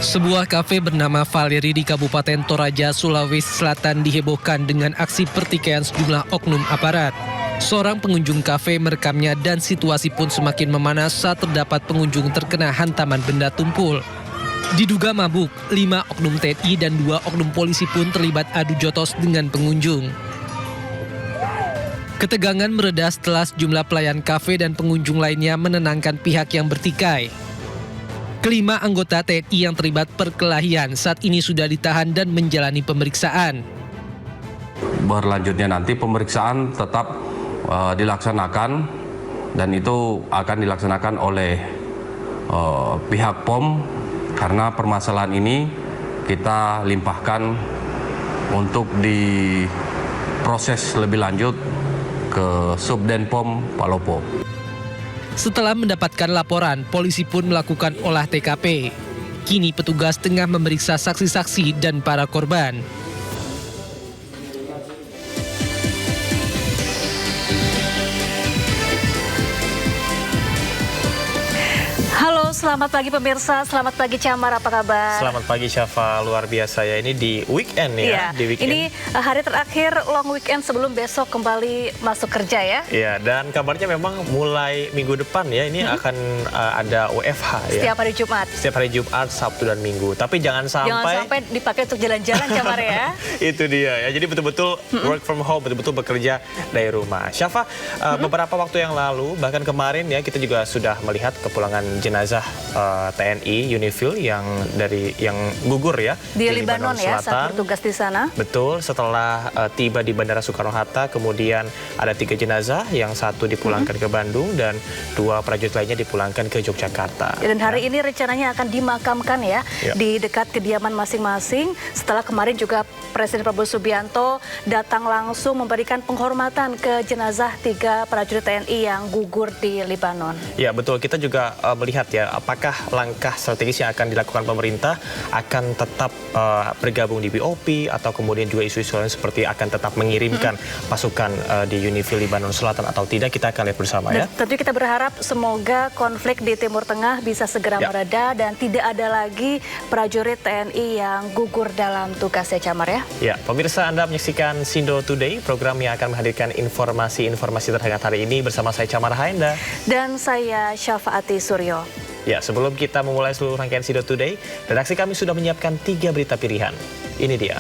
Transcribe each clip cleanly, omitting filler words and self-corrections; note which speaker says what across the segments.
Speaker 1: Sebuah kafe bernama Valeri di Kabupaten Toraja, Sulawesi Selatan dihebohkan dengan aksi pertikaian sejumlah oknum aparat. Seorang pengunjung kafe merekamnya dan situasi pun semakin memanas saat terdapat pengunjung terkena hantaman benda tumpul. Diduga mabuk, 5 oknum TNI dan 2 oknum polisi pun terlibat adu jotos dengan pengunjung. Ketegangan mereda setelah sejumlah pelayan kafe dan pengunjung lainnya menenangkan pihak yang bertikai. Kelima anggota TNI yang terlibat perkelahian saat ini sudah ditahan dan menjalani pemeriksaan.
Speaker 2: Berlanjutnya nanti pemeriksaan tetap dilaksanakan dan itu akan dilaksanakan oleh pihak POM karena permasalahan ini kita limpahkan untuk diproses lebih lanjut ke Subden POM Palopo.
Speaker 1: Setelah mendapatkan laporan, polisi pun melakukan olah TKP. Kini petugas tengah memeriksa saksi-saksi dan para korban.
Speaker 3: Halo, selamat pagi pemirsa, selamat pagi Camar, apa kabar?
Speaker 4: Selamat pagi Syafa, luar biasa ya, ini di weekend ya,
Speaker 3: Iya,
Speaker 4: di weekend.
Speaker 3: ini hari terakhir long weekend sebelum besok kembali masuk kerja ya.
Speaker 4: Iya, dan kabarnya memang mulai minggu depan ya, ini akan ada WFH ya.
Speaker 3: Setiap hari Jumat.
Speaker 4: Setiap hari Jumat, Sabtu dan Minggu, tapi jangan sampai
Speaker 3: dipakai untuk jalan-jalan Camar ya.
Speaker 4: Itu dia ya, jadi betul-betul work from home, betul-betul bekerja dari rumah. Syafa, beberapa waktu yang lalu, bahkan kemarin ya, kita juga sudah melihat kepulangan jenazah TNI Unifil yang gugur ya
Speaker 3: di Libanon ya, saat bertugas di sana.
Speaker 4: Betul, setelah tiba di Bandara Soekarno-Hatta, kemudian ada 3 jenazah, yang 1 dipulangkan ke Bandung dan 2 prajurit lainnya dipulangkan ke Yogyakarta.
Speaker 3: Dan hari ini rencananya akan dimakamkan ya, di dekat kediaman masing-masing. Setelah kemarin juga Presiden Prabowo Subianto datang langsung memberikan penghormatan ke jenazah 3 prajurit TNI yang gugur di Libanon.
Speaker 4: Ya betul, kita juga melihat ya, apakah langkah strategis yang akan dilakukan pemerintah akan tetap bergabung di BOP atau kemudian juga isu-isu lain seperti akan tetap mengirimkan pasukan di Unifil Libanon Selatan atau tidak, kita akan lihat bersama ya.
Speaker 3: Tentu kita berharap semoga konflik di Timur Tengah bisa segera mereda dan tidak ada lagi prajurit TNI yang gugur dalam tugasnya Camar ya.
Speaker 4: Ya, pemirsa, Anda menyaksikan Sindo Today, program yang akan menghadirkan informasi-informasi terhangat hari ini bersama saya Camar Haenda.
Speaker 3: Dan saya Syafaati Suryo.
Speaker 4: Ya, sebelum kita memulai seluruh rangkaian Sido Today, redaksi kami sudah menyiapkan 3 berita pilihan. Ini dia.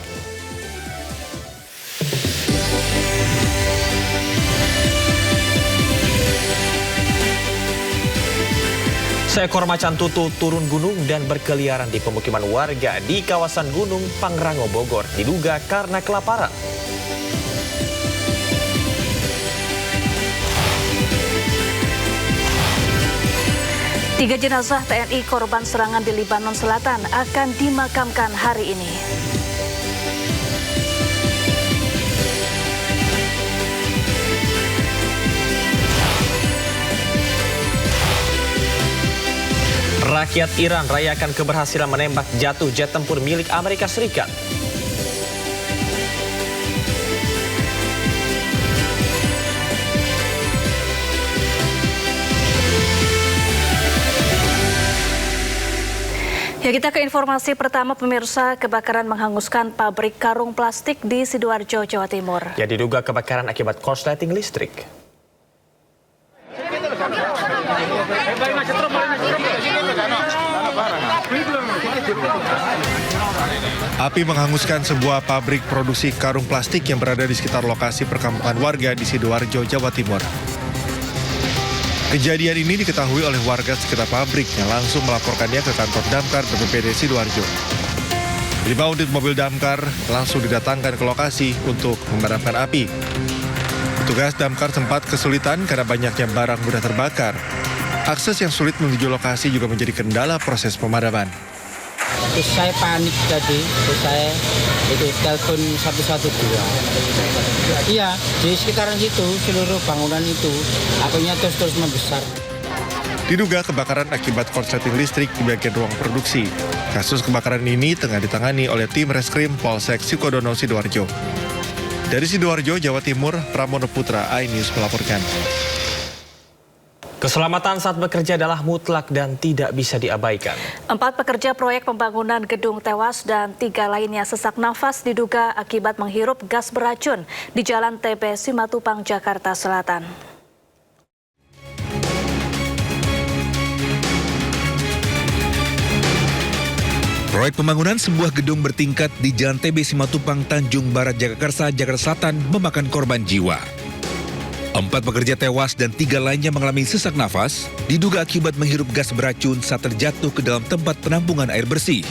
Speaker 4: Seekor macan tutul turun gunung dan berkeliaran di pemukiman warga di kawasan Gunung Pangrango, Bogor, diduga karena kelaparan.
Speaker 3: Tiga jenazah TNI korban serangan di Libanon Selatan akan dimakamkan hari ini.
Speaker 4: Rakyat Iran rayakan keberhasilan menembak jatuh jet tempur milik Amerika Serikat.
Speaker 3: Ya, kita ke informasi pertama pemirsa, kebakaran menghanguskan pabrik karung plastik di Sidoarjo, Jawa Timur.
Speaker 4: Ya, diduga kebakaran akibat korsleting listrik.
Speaker 5: Api menghanguskan sebuah pabrik produksi karung plastik yang berada di sekitar lokasi perkampungan warga di Sidoarjo, Jawa Timur. Kejadian ini diketahui oleh warga sekitar pabrik yang langsung melaporkannya ke kantor damkar BPBD Sidoarjo. 5 unit mobil damkar langsung didatangkan ke lokasi untuk memadamkan api. Petugas damkar sempat kesulitan karena banyaknya barang mudah terbakar. Akses yang sulit menuju lokasi juga menjadi kendala proses pemadaman.
Speaker 6: Terus saya panik tadi, terus saya telepon 112. Iya, di sekitaran situ seluruh bangunan itu apinya terus membesar.
Speaker 5: Diduga kebakaran akibat korsleting listrik di bagian ruang produksi. Kasus kebakaran ini tengah ditangani oleh tim Reskrim Polsek Sukodono, Sidoarjo. Dari Sidoarjo, Jawa Timur, Pramono Putra, iNews melaporkan.
Speaker 4: Keselamatan saat bekerja adalah mutlak dan tidak bisa diabaikan.
Speaker 3: 4 pekerja proyek pembangunan gedung tewas dan 3 lainnya sesak nafas diduga akibat menghirup gas beracun di Jalan TB Simatupang, Jakarta Selatan.
Speaker 7: Proyek pembangunan sebuah gedung bertingkat di Jalan TB Simatupang, Tanjung Barat, Jagakarsa, Jakarta Selatan memakan korban jiwa. 4 pekerja tewas dan 3 lainnya mengalami sesak nafas, diduga akibat menghirup gas beracun saat terjatuh ke dalam tempat penampungan air bersih.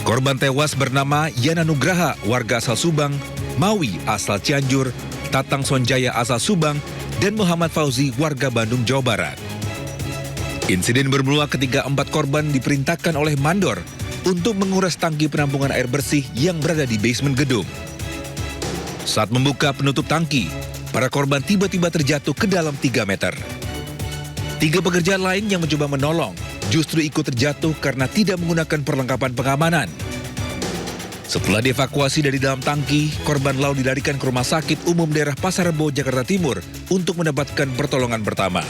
Speaker 7: Korban tewas bernama Yana Nugraha, warga asal Subang, Mawi asal Cianjur, Tatang Sonjaya asal Subang, dan Muhammad Fauzi, warga Bandung, Jawa Barat. Insiden bermula ketika 4 korban diperintahkan oleh mandor untuk menguras tangki penampungan air bersih yang berada di basement gedung. Saat membuka penutup tangki, para korban tiba-tiba terjatuh ke dalam 3 meter. 3 pekerja lain yang mencoba menolong justru ikut terjatuh karena tidak menggunakan perlengkapan pengamanan. Setelah dievakuasi dari dalam tangki, korban lalu dilarikan ke Rumah Sakit Umum Daerah Pasar Rebo, Jakarta Timur untuk mendapatkan pertolongan pertama.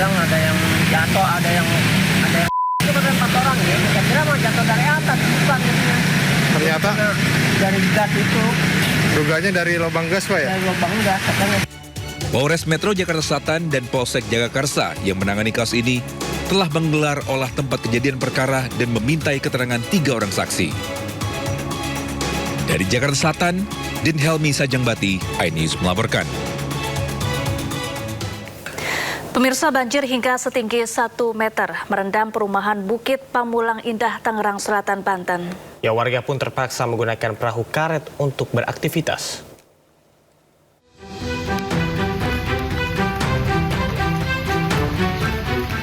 Speaker 6: Bilang ada yang jatuh, ada yang itu kan 4 orang ya. Saya kira mau jatuh dari atas, bukan gitu.
Speaker 5: Ternyata
Speaker 6: Dari gas itu,
Speaker 5: duganya dari lubang gas, Pak ya?
Speaker 6: dari lubang gas katanya.
Speaker 7: Polres Metro Jakarta Selatan dan Polsek Jagakarsa yang menangani kasus ini telah menggelar olah tempat kejadian perkara dan memintai keterangan 3 orang saksi. Dari Jakarta Selatan, Din Helmi Sajangbati, iNews melaporkan.
Speaker 3: Pemirsa, banjir hingga setinggi 1 meter merendam perumahan Bukit Pamulang Indah, Tangerang Selatan, Banten.
Speaker 4: Ya, warga pun terpaksa menggunakan perahu karet untuk beraktivitas.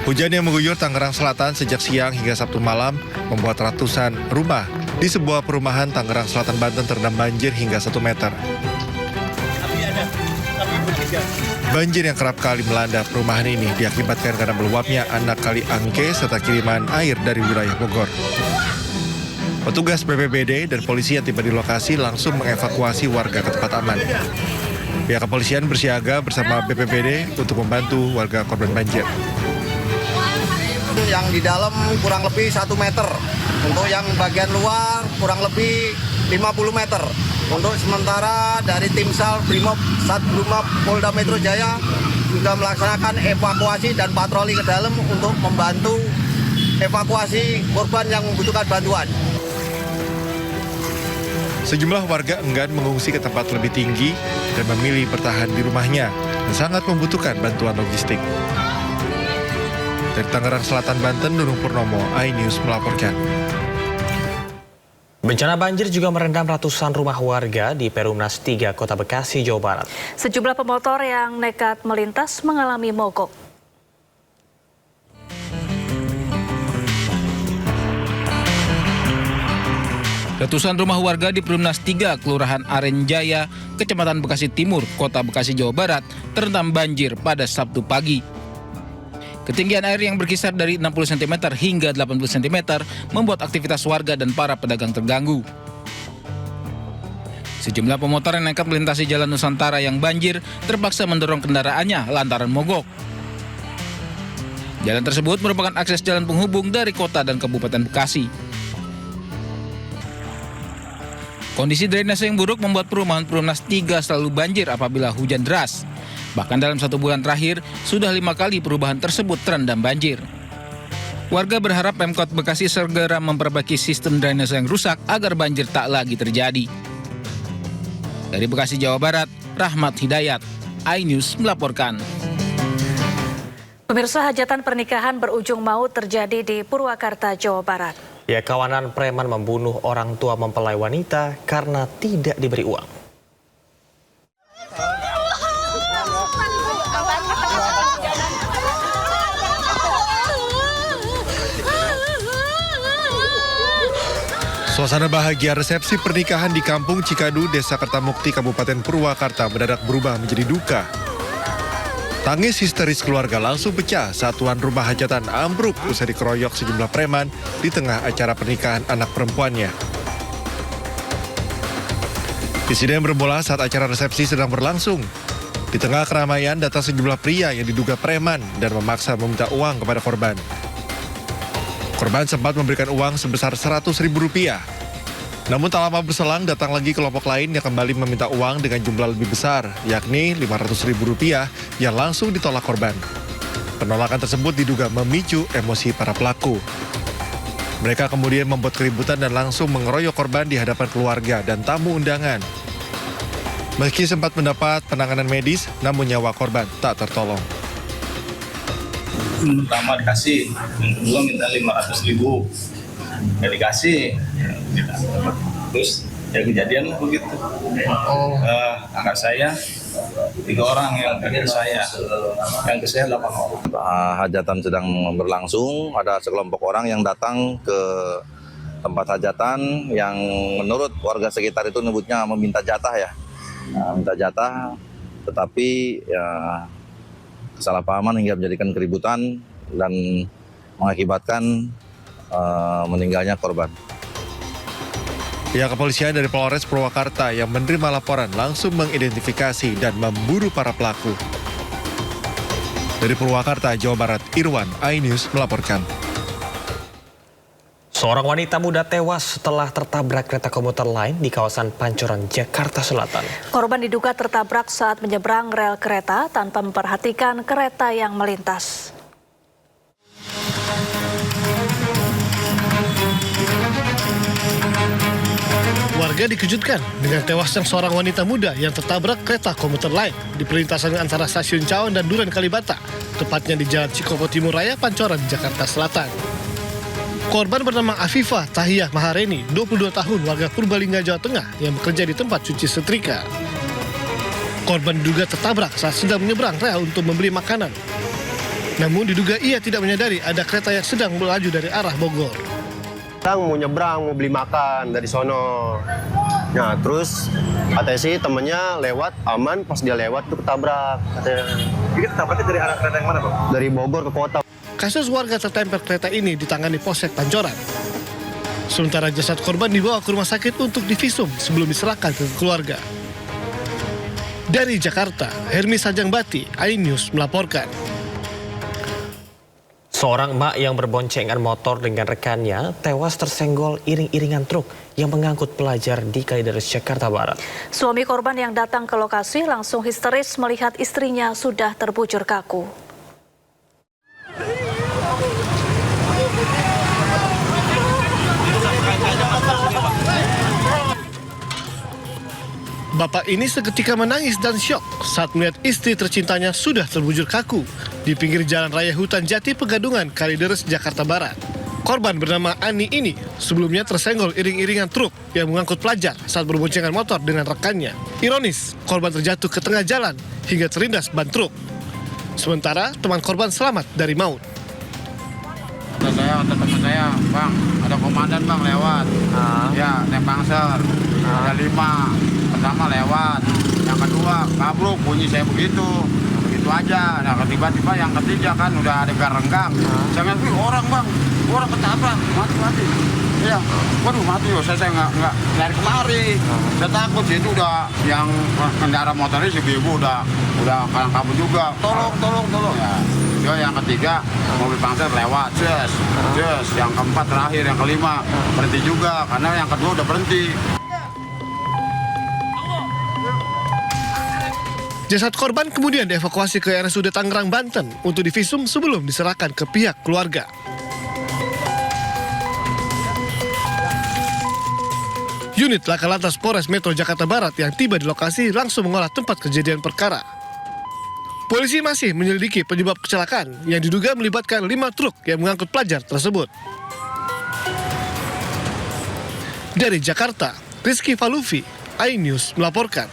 Speaker 5: Hujan yang mengguyur Tangerang Selatan sejak siang hingga Sabtu malam membuat ratusan rumah di sebuah perumahan Tangerang Selatan, Banten terendam banjir hingga 1 meter. Banjir yang kerap kali melanda perumahan ini diakibatkan karena meluapnya anak kali Angke serta kiriman air dari wilayah Bogor. Petugas BPBD dan polisi yang tiba di lokasi langsung mengevakuasi warga ke tempat aman. Pihak kepolisian bersiaga bersama BPBD untuk membantu warga korban banjir.
Speaker 8: Yang di dalam kurang lebih 1 meter, untuk yang bagian luar kurang lebih 50 meter. Untuk sementara dari tim SAL Brimob Satbrimob Polda Metro Jaya juga melaksanakan evakuasi dan patroli ke dalam untuk membantu evakuasi korban yang membutuhkan bantuan.
Speaker 5: Sejumlah warga enggan mengungsi ke tempat lebih tinggi dan memilih bertahan di rumahnya dan sangat membutuhkan bantuan logistik. Dari Tangerang Selatan, Banten, Nunung Purnomo, iNews melaporkan.
Speaker 4: Bencana banjir juga merendam ratusan rumah warga di Perumnas 3 Kota Bekasi, Jawa Barat.
Speaker 3: Sejumlah pemotor yang nekat melintas mengalami mogok.
Speaker 9: Ratusan rumah warga di Perumnas 3, Kelurahan Arenjaya, Kecamatan Bekasi Timur, Kota Bekasi, Jawa Barat, terendam banjir pada Sabtu pagi. Ketinggian air yang berkisar dari 60 cm hingga 80 cm membuat aktivitas warga dan para pedagang terganggu. Sejumlah pemotor yang nekat melintasi Jalan Nusantara yang banjir terpaksa mendorong kendaraannya lantaran mogok. Jalan tersebut merupakan akses jalan penghubung dari kota dan Kabupaten Bekasi. Kondisi drainase yang buruk membuat perumahan Perumnas 3 selalu banjir apabila hujan deras. Bahkan dalam 1 bulan terakhir, sudah 5 kali perubahan tersebut terendam banjir. Warga berharap Pemkot Bekasi segera memperbaiki sistem drainase yang rusak agar banjir tak lagi terjadi. Dari Bekasi, Jawa Barat, Rahmat Hidayat, iNews melaporkan.
Speaker 3: Pemirsa, hajatan pernikahan berujung maut terjadi di Purwakarta, Jawa Barat.
Speaker 4: Ya, kawanan preman membunuh orang tua mempelai wanita karena tidak diberi uang.
Speaker 5: Suasana bahagia resepsi pernikahan di Kampung Cikadu, Desa Kertamukti, Kabupaten Purwakarta mendadak berubah menjadi duka. Tangis histeris keluarga langsung pecah saat tuan rumah hajatan ambruk usai dikeroyok sejumlah preman di tengah acara pernikahan anak perempuannya. Insiden bermula saat acara resepsi sedang berlangsung. Di tengah keramaian datang sejumlah pria yang diduga preman dan memaksa meminta uang kepada korban. Korban sempat memberikan uang sebesar Rp100.000. Namun tak lama berselang datang lagi kelompok lain yang kembali meminta uang dengan jumlah lebih besar, yakni Rp500.000 yang langsung ditolak korban. Penolakan tersebut diduga memicu emosi para pelaku. Mereka kemudian membuat keributan dan langsung mengeroyok korban di hadapan keluarga dan tamu undangan. Meski sempat mendapat penanganan medis, namun nyawa korban tak tertolong.
Speaker 10: Pertama dikasih, yang kedua minta 500.000. Nggak dikasih, terus ya kejadian begitu. Anak saya 3 orang yang ke saya 8 orang.
Speaker 11: Hajatan sedang berlangsung, ada sekelompok orang yang datang ke tempat hajatan yang menurut warga sekitar itu nyebutnya meminta jatah ya. Minta jatah, tetapi ya kesalahpahaman hingga menjadikan keributan dan mengakibatkan meninggalnya korban.
Speaker 5: Pihak kepolisian dari Polres Purwakarta yang menerima laporan langsung mengidentifikasi dan memburu para pelaku. Dari Purwakarta, Jawa Barat, Irwan, iNews melaporkan.
Speaker 4: Seorang wanita muda tewas setelah tertabrak kereta komuter lain di kawasan Pancoran, Jakarta Selatan.
Speaker 3: Korban diduga tertabrak saat menyeberang rel kereta tanpa memperhatikan kereta yang melintas.
Speaker 12: Warga dikejutkan dengan tewasnya seorang wanita muda yang tertabrak kereta komuter lain di perlintasan antara stasiun Cawan dan Duren Kalibata, tepatnya di Jalan Cikopo Timur Raya, Pancoran, Jakarta Selatan. Korban bernama Afifah Tahiyah Mahareni, 22 tahun, warga Purbalingga, Jawa Tengah, yang bekerja di tempat cuci setrika. Korban diduga tertabrak saat sedang menyeberang rel untuk membeli makanan. Namun diduga ia tidak menyadari ada kereta yang sedang melaju dari arah Bogor.
Speaker 13: Mau nyebrang, mau beli makan dari sono. Nah, terus katanya sih temennya lewat aman, pas dia lewat tuh ketabrak.
Speaker 5: Jadi ketabraknya dari arah kereta yang mana, Pak?
Speaker 13: Dari Bogor ke kota.
Speaker 12: Kasus warga tertempel kereta ini ditangani Polsek Pancoran. Sementara jasad korban dibawa ke rumah sakit untuk divisum sebelum diserahkan ke keluarga. Dari Jakarta, Hermi Sajangbati, iNews melaporkan.
Speaker 4: Seorang emak yang berboncengan motor dengan rekannya tewas tersenggol iring-iringan truk yang mengangkut pelajar di Kalideres, Jakarta Barat.
Speaker 3: Suami korban yang datang ke lokasi langsung histeris melihat istrinya sudah terbujur kaku.
Speaker 12: Bapak ini seketika menangis dan syok saat melihat istri tercintanya sudah terbujur kaku di pinggir jalan raya Hutan Jati Pegadungan, Kalideres, Jakarta Barat. Korban bernama Ani ini sebelumnya tersenggol iring-iringan truk yang mengangkut pelajar saat berboncengan motor dengan rekannya. Ironis, korban terjatuh ke tengah jalan hingga terlindas ban truk. Sementara teman korban selamat dari maut.
Speaker 14: Kata teman saya, Bang, ada komandan Bang lewat. Ya, naik Pangsel. Ada 5. Pertama lewat, yang kedua kabruk, bunyi saya begitu aja. Nah tiba-tiba yang ketiga kan udah ada garenggang. Saya ngeliat, orang Bang, orang ketabrak, mati. Iya, waduh mati loh, saya nggak dari kemari. Saya takut sih itu udah yang kendaraan motornya si ibu udah kalang kabut juga. Tolong ya. Yo, yang ketiga mobil Pangsel lewat, yes. Yang keempat terakhir, yang kelima berhenti juga karena yang kedua udah berhenti.
Speaker 12: Jasad korban kemudian dievakuasi ke RSUD Tangerang, Banten untuk divisum sebelum diserahkan ke pihak keluarga. Unit Laka Lantas Polres Metro Jakarta Barat yang tiba di lokasi langsung mengolah tempat kejadian perkara. Polisi masih menyelidiki penyebab kecelakaan yang diduga melibatkan 5 truk yang mengangkut pelajar tersebut. Dari Jakarta, Rizky Falufi, iNews melaporkan.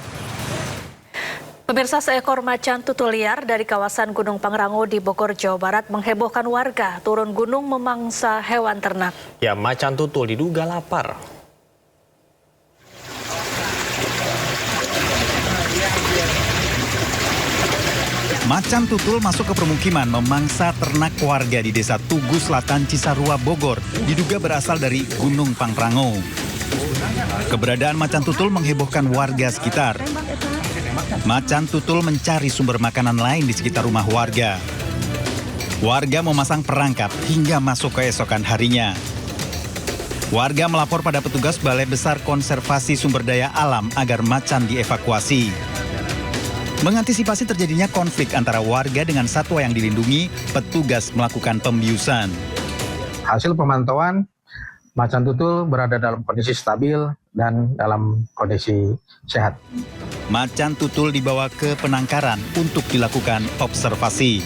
Speaker 3: Pemirsa, seekor macan tutul liar dari kawasan Gunung Pangrango di Bogor, Jawa Barat menghebohkan warga turun gunung memangsa hewan ternak.
Speaker 4: Ya, macan tutul diduga lapar.
Speaker 15: Macan tutul masuk ke permukiman memangsa ternak warga di Desa Tugu Selatan, Cisarua, Bogor, diduga berasal dari Gunung Pangrango. Keberadaan macan tutul menghebohkan warga sekitar. Macan tutul mencari sumber makanan lain di sekitar rumah warga. Warga memasang perangkap hingga masuk keesokan harinya. Warga melapor pada petugas Balai Besar Konservasi Sumber Daya Alam agar macan dievakuasi. Mengantisipasi terjadinya konflik antara warga dengan satwa yang dilindungi, petugas melakukan pembiusan.
Speaker 16: Hasil pemantauan, macan tutul berada dalam kondisi stabil dan dalam kondisi sehat.
Speaker 15: Macan tutul dibawa ke penangkaran untuk dilakukan observasi.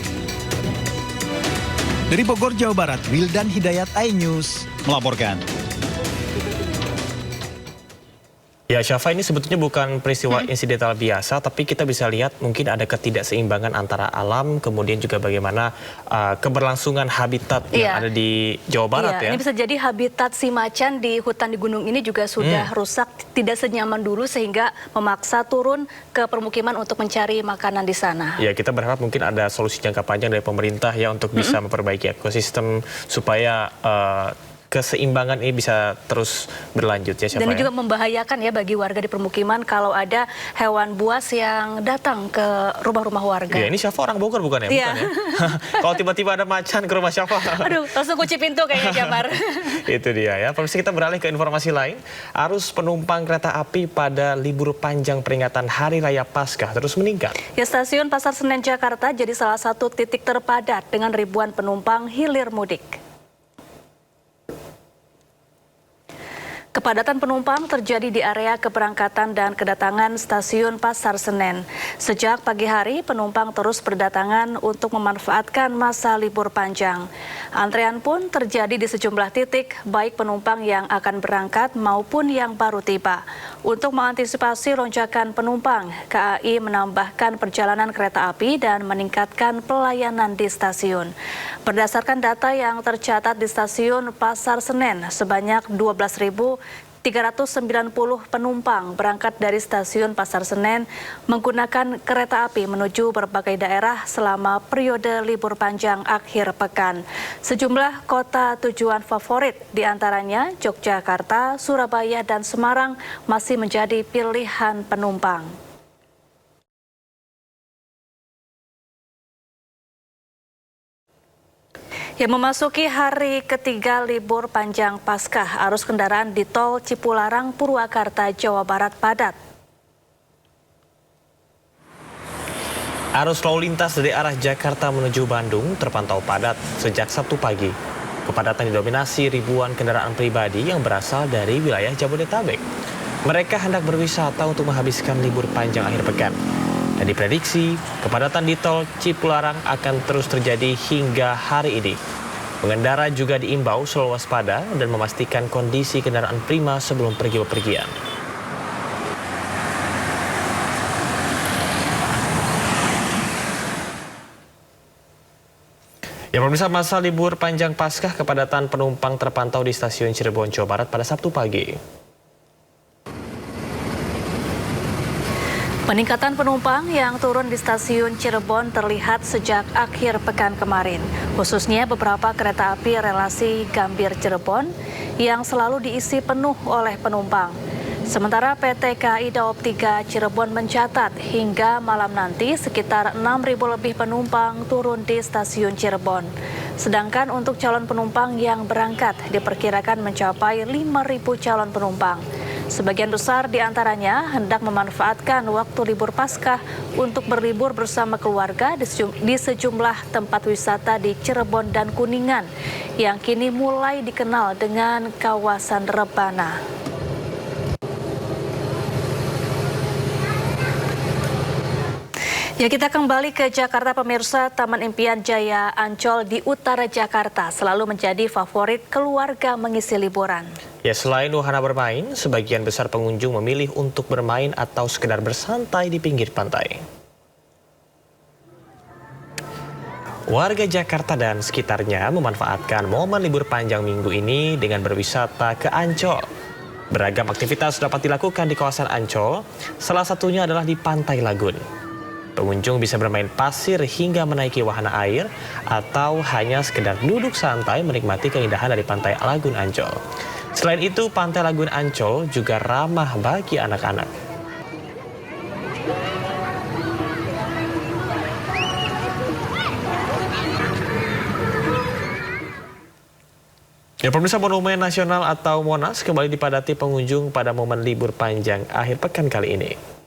Speaker 15: Dari Bogor, Jawa Barat, Wildan Hidayat, iNews melaporkan.
Speaker 4: Ya, Syafa, ini sebetulnya bukan peristiwa insidental biasa, tapi kita bisa lihat mungkin ada ketidakseimbangan antara alam, kemudian juga bagaimana keberlangsungan habitat yang ada di Jawa Barat ya.
Speaker 3: Ini bisa jadi habitat si macan di hutan di gunung ini juga sudah rusak, tidak senyaman dulu sehingga memaksa turun ke permukiman untuk mencari makanan di sana. Ya, kita berharap mungkin ada solusi jangka panjang dari pemerintah ya untuk bisa memperbaiki ekosistem supaya keseimbangan ini bisa terus berlanjut ya, Syafa. Dan ini juga membahayakan ya bagi warga di permukiman kalau ada hewan buas yang datang ke rumah-rumah warga.
Speaker 4: Ya, ini Syafa orang Bogor bukan ya? Bukan ya? Kalau tiba-tiba ada macan ke rumah Syafa.
Speaker 3: Aduh, langsung kunci pintu kayaknya, Jabar.
Speaker 4: Itu dia ya. Pemirsa, kita beralih ke informasi lain. Arus penumpang kereta api pada libur panjang peringatan Hari Raya Paskah terus meningkat.
Speaker 3: Ya, stasiun Pasar Senen Jakarta jadi salah satu titik terpadat dengan ribuan penumpang hilir mudik. Kepadatan penumpang terjadi di area keberangkatan dan kedatangan stasiun Pasar Senen. Sejak pagi hari, penumpang terus berdatangan untuk memanfaatkan masa libur panjang. Antrean pun terjadi di sejumlah titik, baik penumpang yang akan berangkat maupun yang baru tiba. Untuk mengantisipasi lonjakan penumpang, KAI menambahkan perjalanan kereta api dan meningkatkan pelayanan di stasiun. Berdasarkan data yang tercatat di stasiun Pasar Senen, sebanyak 12.390 penumpang berangkat dari stasiun Pasar Senen menggunakan kereta api menuju berbagai daerah selama periode libur panjang akhir pekan. Sejumlah kota tujuan favorit diantaranya Yogyakarta, Surabaya, dan Semarang masih menjadi pilihan penumpang. Yang memasuki hari ketiga libur panjang Paskah, arus kendaraan di tol Cipularang, Purwakarta, Jawa Barat padat.
Speaker 4: Arus lalu lintas dari arah Jakarta menuju Bandung terpantau padat sejak Sabtu pagi. Kepadatan didominasi ribuan kendaraan pribadi yang berasal dari wilayah Jabodetabek. Mereka hendak berwisata untuk menghabiskan libur panjang akhir pekan. Dan diprediksi, kepadatan di tol Cipularang akan terus terjadi hingga hari ini. Pengendara juga diimbau selalu waspada dan memastikan kondisi kendaraan prima sebelum pergi bepergian. Ya, pemirsa, masa libur panjang Paskah, kepadatan penumpang terpantau di stasiun Cirebon, Jawa Barat pada Sabtu pagi.
Speaker 3: Peningkatan penumpang yang turun di stasiun Cirebon terlihat sejak akhir pekan kemarin, khususnya beberapa kereta api relasi Gambir Cirebon yang selalu diisi penuh oleh penumpang. Sementara PT KAI Daop 3 Cirebon mencatat hingga malam nanti sekitar 6.000 lebih penumpang turun di stasiun Cirebon. Sedangkan untuk calon penumpang yang berangkat diperkirakan mencapai 5.000 calon penumpang. Sebagian besar diantaranya hendak memanfaatkan waktu libur Paskah untuk berlibur bersama keluarga di sejumlah tempat wisata di Cirebon dan Kuningan yang kini mulai dikenal dengan kawasan rebana. Ya, kita kembali ke Jakarta, pemirsa. Taman Impian Jaya Ancol di utara Jakarta selalu menjadi favorit keluarga mengisi liburan.
Speaker 4: Ya, selain wahana bermain, sebagian besar pengunjung memilih untuk bermain atau sekedar bersantai di pinggir pantai. Warga Jakarta dan sekitarnya memanfaatkan momen libur panjang minggu ini dengan berwisata ke Ancol. Beragam aktivitas dapat dilakukan di kawasan Ancol, salah satunya adalah di Pantai Lagun. Pengunjung bisa bermain pasir hingga menaiki wahana air atau hanya sekedar duduk santai menikmati keindahan dari Pantai Lagun Ancol. Selain itu, Pantai Lagun Ancol juga ramah bagi anak-anak. Ya, pemirsa, Monumen Nasional atau Monas kembali dipadati pengunjung pada momen libur panjang akhir pekan kali ini.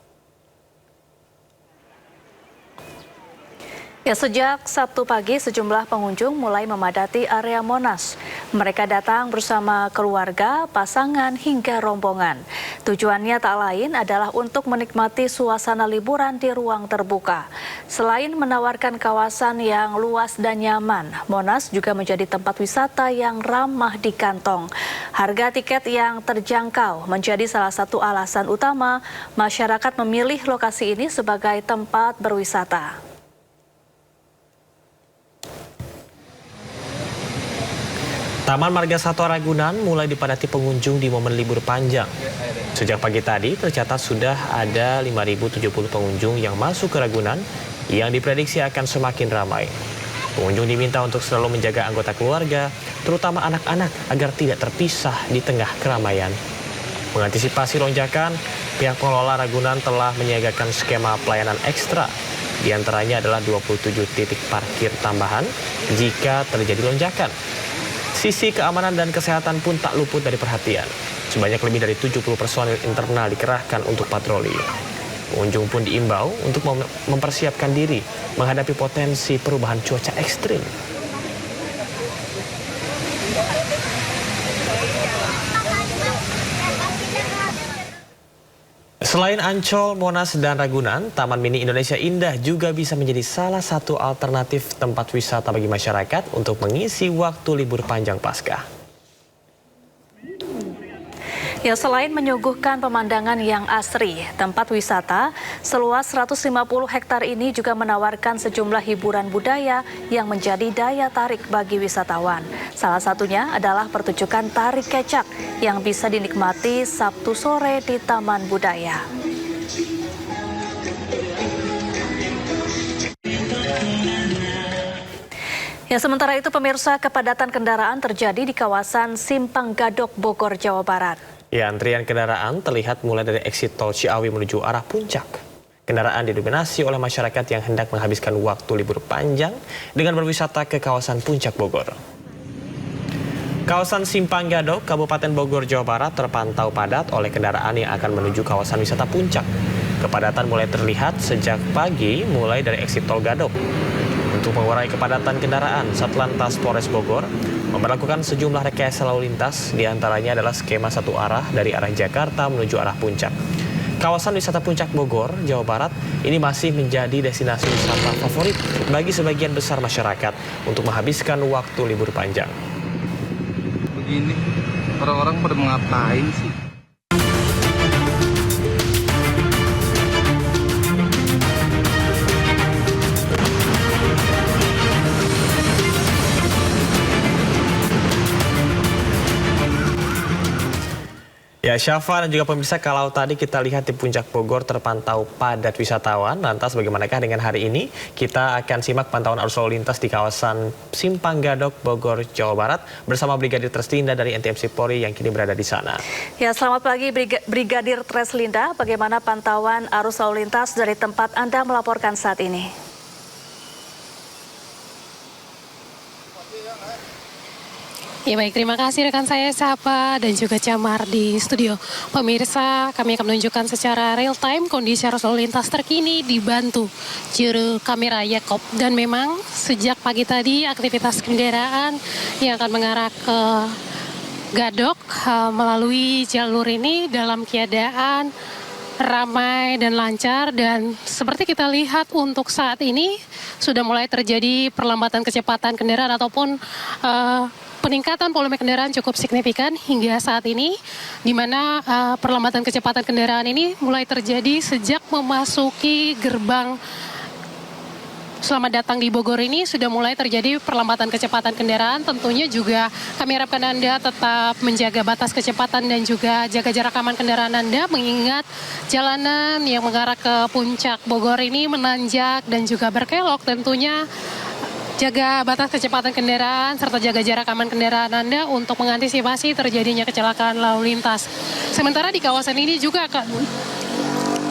Speaker 3: Ya, sejak Sabtu pagi sejumlah pengunjung mulai memadati area Monas. Mereka datang bersama keluarga, pasangan, hingga rombongan. Tujuannya tak lain adalah untuk menikmati suasana liburan di ruang terbuka. Selain menawarkan kawasan yang luas dan nyaman, Monas juga menjadi tempat wisata yang ramah di kantong. Harga tiket yang terjangkau menjadi salah satu alasan utama masyarakat memilih lokasi ini sebagai tempat berwisata.
Speaker 4: Taman Marga Satwa Ragunan mulai dipadati pengunjung di momen libur panjang. Sejak pagi tadi tercatat sudah ada 5.070 pengunjung yang masuk ke Ragunan yang diprediksi akan semakin ramai. Pengunjung diminta untuk selalu menjaga anggota keluarga, terutama anak-anak, agar tidak terpisah di tengah keramaian. Mengantisipasi lonjakan, pihak pengelola Ragunan telah menyiagakan skema pelayanan ekstra. Di antaranya adalah 27 titik parkir tambahan jika terjadi lonjakan. Sisi keamanan dan kesehatan pun tak luput dari perhatian. Sebanyak lebih dari 70 personil internal dikerahkan untuk patroli. Pengunjung pun diimbau untuk mempersiapkan diri menghadapi potensi perubahan cuaca ekstrim. Selain Ancol, Monas, dan Ragunan, Taman Mini Indonesia Indah juga bisa menjadi salah satu alternatif tempat wisata bagi masyarakat untuk mengisi waktu libur panjang Paskah.
Speaker 3: Ya, selain menyuguhkan pemandangan yang asri, tempat wisata seluas 150 hektar ini juga menawarkan sejumlah hiburan budaya yang menjadi daya tarik bagi wisatawan. Salah satunya adalah pertunjukan tari kecak yang bisa dinikmati Sabtu sore di Taman Budaya. Ya, sementara itu pemirsa, kepadatan kendaraan terjadi di kawasan Simpang Gadok, Bogor, Jawa Barat.
Speaker 4: Ya, antrian kendaraan terlihat mulai dari eksit tol Ciawi menuju arah puncak. Kendaraan didominasi oleh masyarakat yang hendak menghabiskan waktu libur panjang dengan berwisata ke kawasan puncak Bogor. Kawasan Simpang Gadok, Kabupaten Bogor, Jawa Barat terpantau padat oleh kendaraan yang akan menuju kawasan wisata puncak. Kepadatan mulai terlihat sejak pagi mulai dari eksit tol Gadok. Untuk mengurai kepadatan kendaraan, Satlantas Polres Bogor memberlakukan sejumlah rekayasa lalu lintas, diantaranya adalah skema satu arah dari arah Jakarta menuju arah puncak. Kawasan wisata puncak Bogor, Jawa Barat ini masih menjadi destinasi wisata favorit bagi sebagian besar masyarakat untuk menghabiskan waktu libur panjang.
Speaker 17: Begini, orang-orang pada ngapain sih?
Speaker 4: Ya, Syafa dan juga pemirsa, kalau tadi kita lihat di puncak Bogor terpantau padat wisatawan, lantas bagaimanakah dengan hari ini? Kita akan simak pantauan arus lalu lintas di kawasan Simpang Gadok, Bogor, Jawa Barat bersama Brigadir Treslinda dari NTMC Polri yang kini berada di sana.
Speaker 3: Ya, selamat pagi Brigadir Treslinda. Bagaimana pantauan arus lalu lintas dari tempat Anda melaporkan saat ini?
Speaker 18: Ya baik, terima kasih rekan saya Sapa dan juga Camar di studio. Pemirsa, kami akan menunjukkan secara real time kondisi arus lalu lintas terkini di Bantu, juru kamera Yakob. Dan memang sejak pagi tadi aktivitas kendaraan yang akan mengarah ke Gadok melalui jalur ini dalam keadaan ramai dan lancar, dan seperti kita lihat untuk saat ini sudah mulai terjadi perlambatan kecepatan kendaraan ataupun peningkatan volume kendaraan cukup signifikan hingga saat ini, di mana perlambatan kecepatan kendaraan ini mulai terjadi sejak memasuki gerbang Selamat datang di Bogor ini sudah mulai terjadi perlambatan kecepatan kendaraan. Tentunya juga kami harapkan Anda tetap menjaga batas kecepatan dan juga jaga jarak aman kendaraan Anda, mengingat jalanan yang mengarah ke puncak Bogor ini menanjak dan juga berkelok. Tentunya jaga batas kecepatan kendaraan serta jaga jarak aman kendaraan Anda untuk mengantisipasi terjadinya kecelakaan lalu lintas. Sementara di kawasan ini juga akan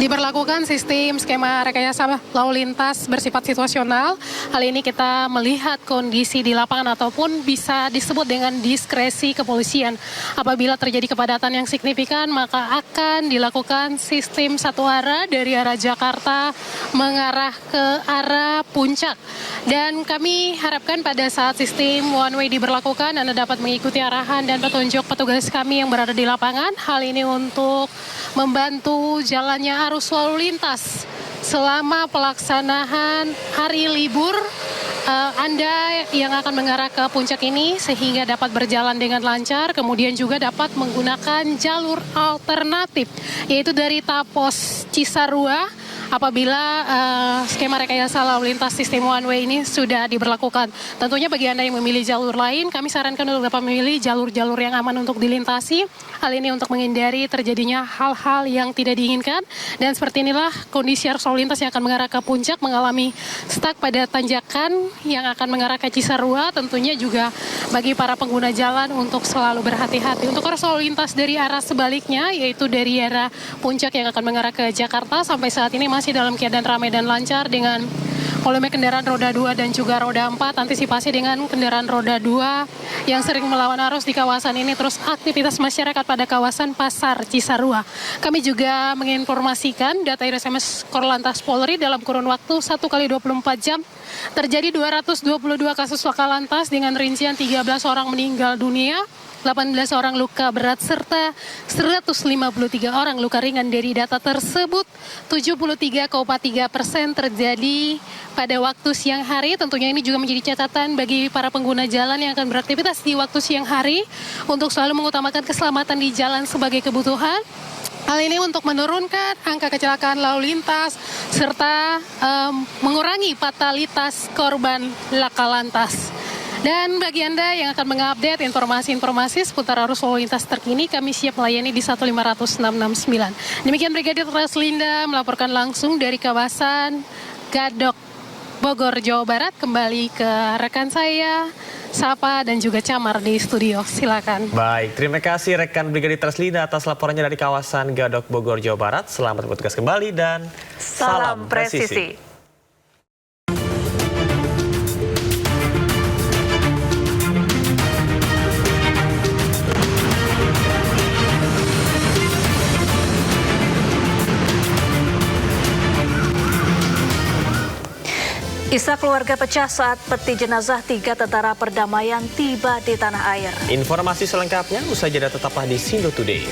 Speaker 18: diberlakukan sistem skema rekayasa lalu lintas bersifat situasional. Hal ini kita melihat kondisi di lapangan ataupun bisa disebut dengan diskresi kepolisian. Apabila terjadi kepadatan yang signifikan, maka akan dilakukan sistem satu arah dari arah Jakarta mengarah ke arah puncak. Dan kami harapkan pada saat sistem one way diberlakukan, Anda dapat mengikuti arahan dan petunjuk petugas kami yang berada di lapangan. Hal ini untuk membantu jalannya arus lalu lintas selama pelaksanaan hari libur Anda yang akan mengarah ke puncak ini, sehingga dapat berjalan dengan lancar, kemudian juga dapat menggunakan jalur alternatif, yaitu dari Tapos Cisarua apabila skema rekayasa lalu lintas sistem one way ini sudah diberlakukan. Tentunya bagi Anda yang memilih jalur lain, kami sarankan untuk dapat memilih jalur-jalur yang aman untuk dilintasi. Hal ini untuk menghindari terjadinya hal-hal yang tidak diinginkan. Dan seperti inilah kondisi arus lalu lintas yang akan mengarah ke puncak mengalami stuck pada tanjakan yang akan mengarah ke Cisarua. Tentunya juga bagi para pengguna jalan untuk selalu berhati-hati. Untuk arus lalu lintas dari arah sebaliknya, yaitu dari arah puncak yang akan mengarah ke Jakarta, sampai saat ini masih dalam keadaan ramai dan lancar dengan volume kendaraan roda 2 dan juga roda 4. Antisipasi dengan kendaraan roda 2 yang sering melawan arus di kawasan ini, terus aktivitas masyarakat pada kawasan Pasar Cisarua. Kami juga menginformasikan data SMS Korlantas Polri dalam kurun waktu 1 kali 24 jam terjadi 222 kasus laka lantas dengan rincian 13 orang meninggal dunia, 18 orang luka berat, serta 153 orang luka ringan. Dari data tersebut, 73,3% terjadi pada waktu siang hari. Tentunya ini juga menjadi catatan bagi para pengguna jalan yang akan beraktivitas di waktu siang hari untuk selalu mengutamakan keselamatan di jalan sebagai kebutuhan. Hal ini untuk menurunkan angka kecelakaan lalu lintas serta mengurangi fatalitas korban laka lantas. Dan bagi Anda yang akan mengupdate informasi-informasi seputar arus lalu lintas terkini, kami siap melayani di 1500669. Demikian Brigadir Raslinda melaporkan langsung dari kawasan Gadok, Bogor, Jawa Barat. Kembali ke rekan saya, Sapa dan juga Camar di studio. Silakan.
Speaker 4: Baik, terima kasih rekan Brigadir Raslinda atas laporannya dari kawasan Gadok, Bogor, Jawa Barat. Selamat bertugas kembali dan salam presisi.
Speaker 3: Isak keluarga pecah saat peti jenazah 3 tentara perdamaian tiba di tanah air.
Speaker 4: Informasi selengkapnya usai jeda, tetaplah di Sindo Today.